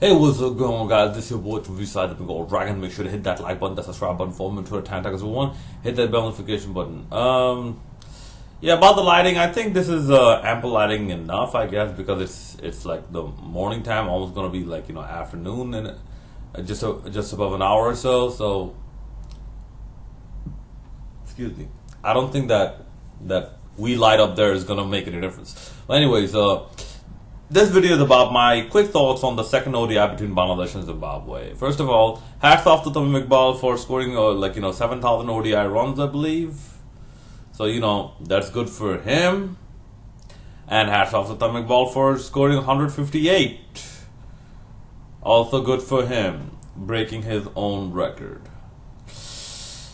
Hey, what's up going on, guys? This is your boy from V-Side Up and Gold Dragon. Make sure to hit that like button, that subscribe button, follow me on Twitter, tag as one. Hit that bell notification button. Yeah, about the lighting, I think this is ample lighting enough, I guess, because it's like the morning time, almost gonna be like afternoon, and just above an hour or so. So, excuse me. I don't think that we light up there is gonna make any difference. But anyways, this video is about my quick thoughts on the second ODI between Bangladesh and Zimbabwe. First of all, hats off to Tamim Iqbal for scoring 7,000 ODI runs, I believe. So that's good for him. And hats off to Tamim Iqbal for scoring 158. Also good for him, breaking his own record.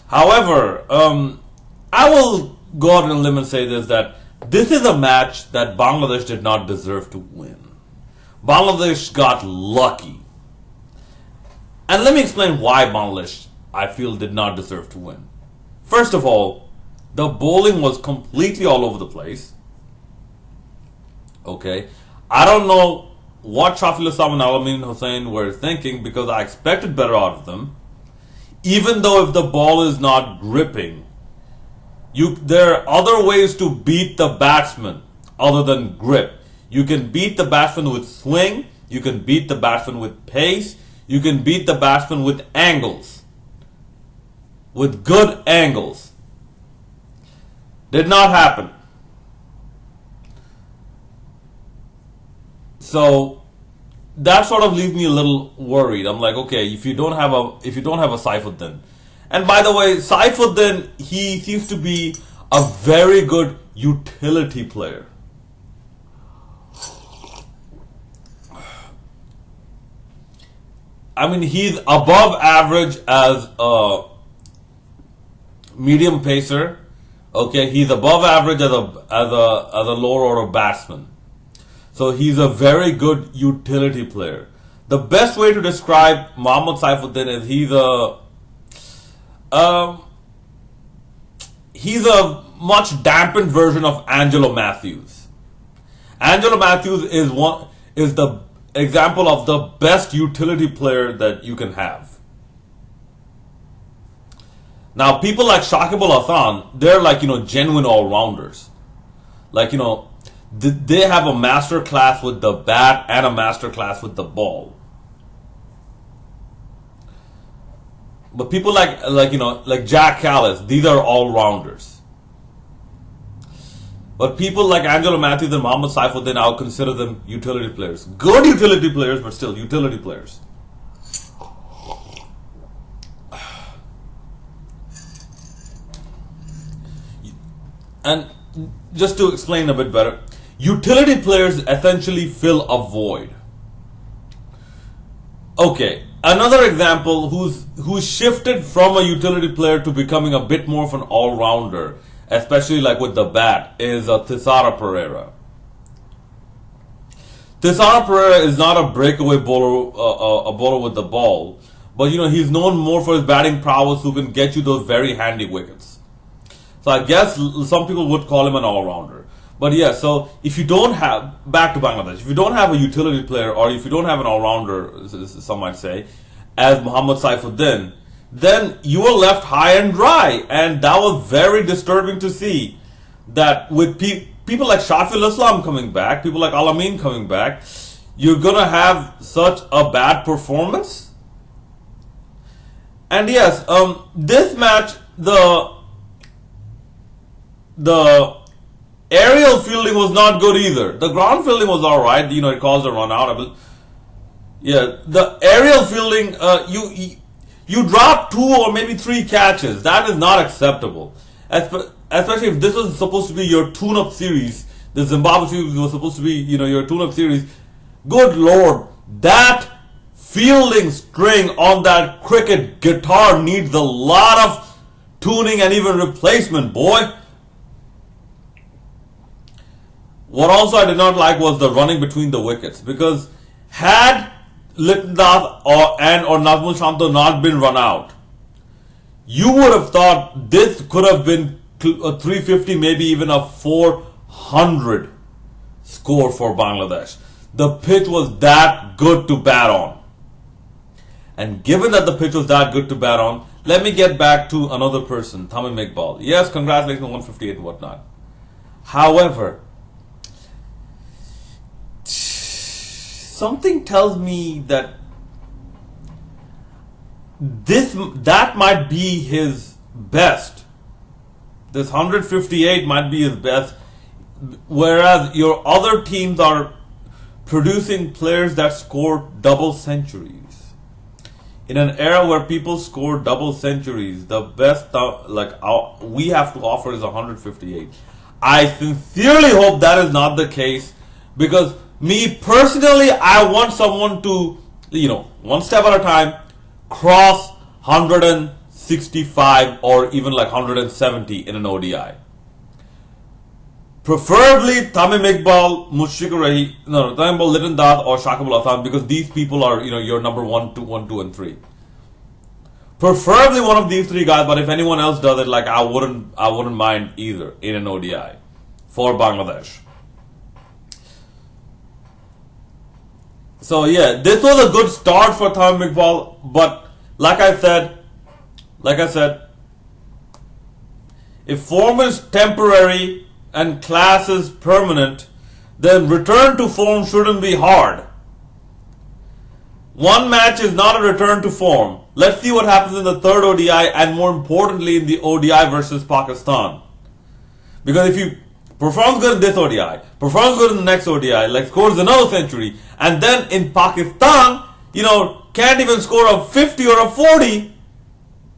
However, I will go out on a limb and say that this is a match that Bangladesh did not deserve to win. Bangladesh got lucky. And let me explain why Bangladesh, I feel, did not deserve to win. First of all, the bowling was completely all over the place. Okay. I don't know what Shafil Islam and Alamin Hussain were thinking, because I expected better out of them. Even though if the ball is not gripping, there are other ways to beat the batsman other than grip. You can beat the batsman with swing. You can beat the batsman with pace. You can beat the batsman with angles. With good angles. Did not happen. So that sort of leaves me a little worried. I'm like, okay, if you don't have a Saifuddin. And by the way, Saifuddin, he seems to be a very good utility player. I mean, he's above average as a medium pacer. Okay, he's above average as a lower order batsman. So he's a very good utility player. The best way to describe Mohammad Saifuddin is he's a much dampened version of Angelo Matthews. Angelo Matthews is the example of the best utility player that you can have. Now, people like Shakib Al Hasan, they're like genuine all-rounders. Like they have a master class with the bat and a master class with the ball. But people like Jack Callis, these are all-rounders. But people like Angelo Matthews and Mohammad Saifuddin, I would consider them utility players. Good utility players, but still utility players. And just to explain a bit better, utility players essentially fill a void. Okay. Another example who's shifted from a utility player to becoming a bit more of an all-rounder, especially like with the bat, is Thisara Pereira. Thisara Pereira is not a breakaway bowler, a bowler with the ball, but he's known more for his batting prowess, who can get you those very handy wickets. So I guess some people would call him an all-rounder. But yeah, so if you don't have, back to Bangladesh, if you don't have a utility player, or if you don't have an all-rounder, some might say, as Mohammad Saifuddin, then you are left high and dry. And that was very disturbing to see, that with people like Shafil Islam coming back, people like Alamin coming back, you're going to have such a bad performance. And yes, this match, the aerial fielding was not good either. The ground fielding was alright. It caused a run out. Yeah, the aerial fielding, you drop 2 or maybe 3 catches. That is not acceptable. Especially if this was supposed to be your tune-up series. The Zimbabwe series was supposed to be, your tune-up series. Good Lord, that fielding string on that cricket guitar needs a lot of tuning and even replacement, boy. What also I did not like was the running between the wickets, because had Lipnath or Nazmul Shanto not been run out, you would have thought this could have been a 350, maybe even a 400 score for Bangladesh. The pitch was that good to bat on. And given that the pitch was that good to bat on, let me get back to another person, Tamim Iqbal. Yes, congratulations on 158 and whatnot. However, something tells me that that might be his best. This 158 might be his best, whereas your other teams are producing players that score double centuries. In an era where people score double centuries, the best we have to offer is 158. I sincerely hope that is not the case, because me personally, I want someone to, one step at a time, cross 165 or even like 170 in an ODI. Preferably Tamim Iqbal, Tamim Iqbal, Liton Das or Shakib Al Hasan, because these people are, your number 1, 2, and 3. Preferably one of these 3 guys, but if anyone else does it, I wouldn't mind either in an ODI for Bangladesh. So yeah, this was a good start for Tamim Iqbal, but like I said, if form is temporary and class is permanent, then return to form shouldn't be hard. One match is not a return to form. Let's see what happens in the third ODI, and more importantly in the ODI versus Pakistan. Because if you performs good in this ODI, performs good in the next ODI, scores another century, and then in Pakistan, can't even score a 50 or a 40,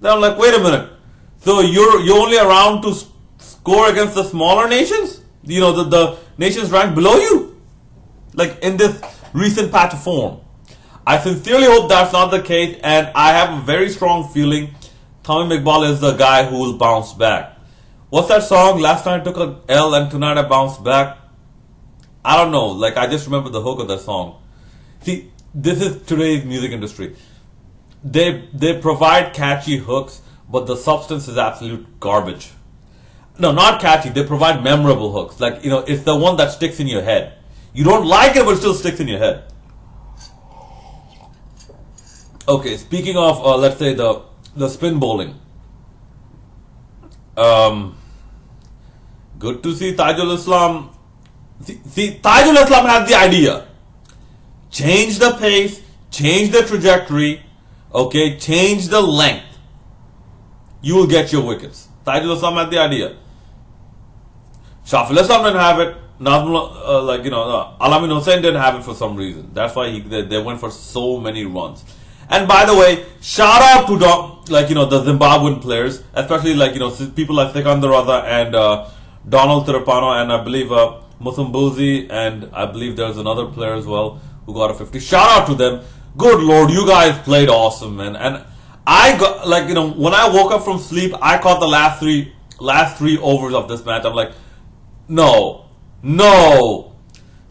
then I'm like, wait a minute. So you're only around to score against the smaller nations? The nations ranked below you? In this recent patch of form. I sincerely hope that's not the case, and I have a very strong feeling Tamim Iqbal is the guy who will bounce back. What's that song? Last night I took an L and tonight I bounced back. I don't know. I just remember the hook of that song. See, this is today's music industry. They provide catchy hooks, but the substance is absolute garbage. No, not catchy. They provide memorable hooks. It's the one that sticks in your head. You don't like it, but it still sticks in your head. Okay, speaking of, let's say the spin bowling. Good to see Tajul Islam. See, Tajul Islam has the idea. Change the pace, change the trajectory, okay, change the length. You will get your wickets. Tajul Islam had the idea. Shafil Islam didn't have it. Alamin Hussain didn't have it for some reason. That's why they went for so many runs. And by the way, shout out to the Zimbabwean players, especially people like Sikandar Raza and Donald Tirapano, and I believe Musumbuzi, and I believe there's another player as well who got a 50. Shout out to them. Good Lord, you guys played awesome, man. And I got when I woke up from sleep, I caught the last three overs of this match. I'm like, no,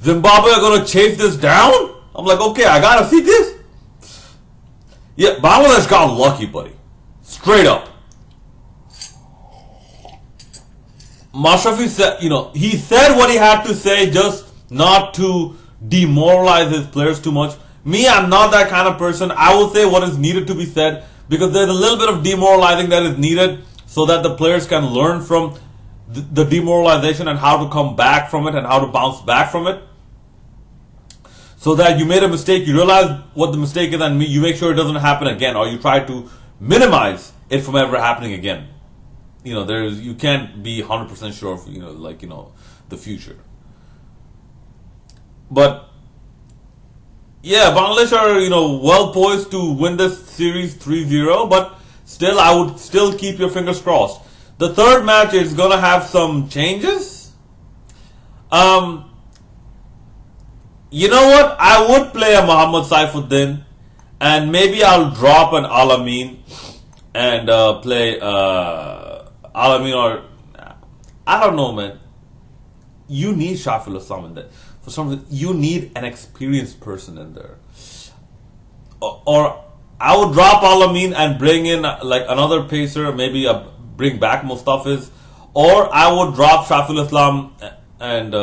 Zimbabwe are gonna chase this down. I'm like, okay, I gotta see this. Yeah, Bangladesh got lucky, buddy. Straight up. Mashrafi said, he said what he had to say just not to demoralize his players too much. Me, I'm not that kind of person. I will say what is needed to be said, because there's a little bit of demoralizing that is needed so that the players can learn from the demoralization and how to come back from it and how to bounce back from it. So that you made a mistake, you realize what the mistake is, and you make sure it doesn't happen again, or you try to minimize it from ever happening again. You can't be 100% sure of, the future. But yeah, Bangladesh are, well poised to win this series 3-0, but still, I would still keep your fingers crossed. The third match is gonna have some changes. You know what? I would play a Muhammad Saifuddin, and maybe I'll drop an Alamin and play Alamin, or I don't know, man. You need Shafil Islam in there. For some reason, you need an experienced person in there. Or I would drop Alamin and bring in another pacer, maybe bring back Mustafiz, or I would drop Shafil Islam and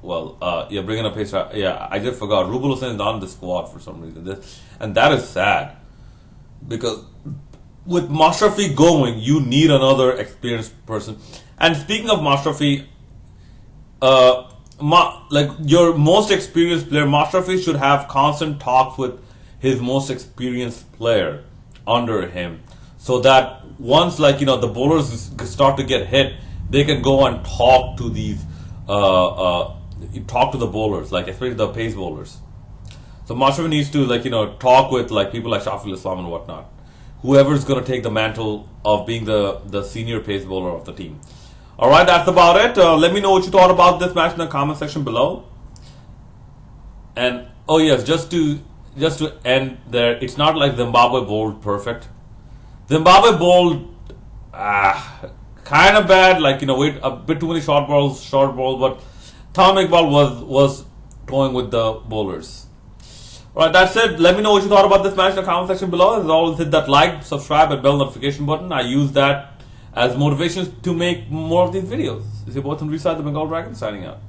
You're bringing a pace. Yeah, I just forgot. Rubel Hussain is not in the squad for some reason, and that is sad because with Mashrafi going, you need another experienced person. And speaking of Mashrafi, like your most experienced player, Mashrafi should have constant talks with his most experienced player under him, so that once the bowlers start to get hit, they can go and talk to these talk to the bowlers, like especially the pace bowlers. So Mashrafi needs to talk with people like Shafil Islam and whatnot, whoever is going to take the mantle of being the senior pace bowler of the team. All right, that's about it. Let me know what you thought about this match in the comment section below. And oh yes, just to end there, it's not like Zimbabwe bowled perfect. Zimbabwe bowled kind of bad, wait a bit too many short balls, but Tom Iqbal was toying with the bowlers. Alright, that's it. Let me know what you thought about this match in the comment section below. As always, hit that like, subscribe, and bell notification button. I use that as motivation to make more of these videos. This is your boy Tanveer, the Bengal Dragon, signing out.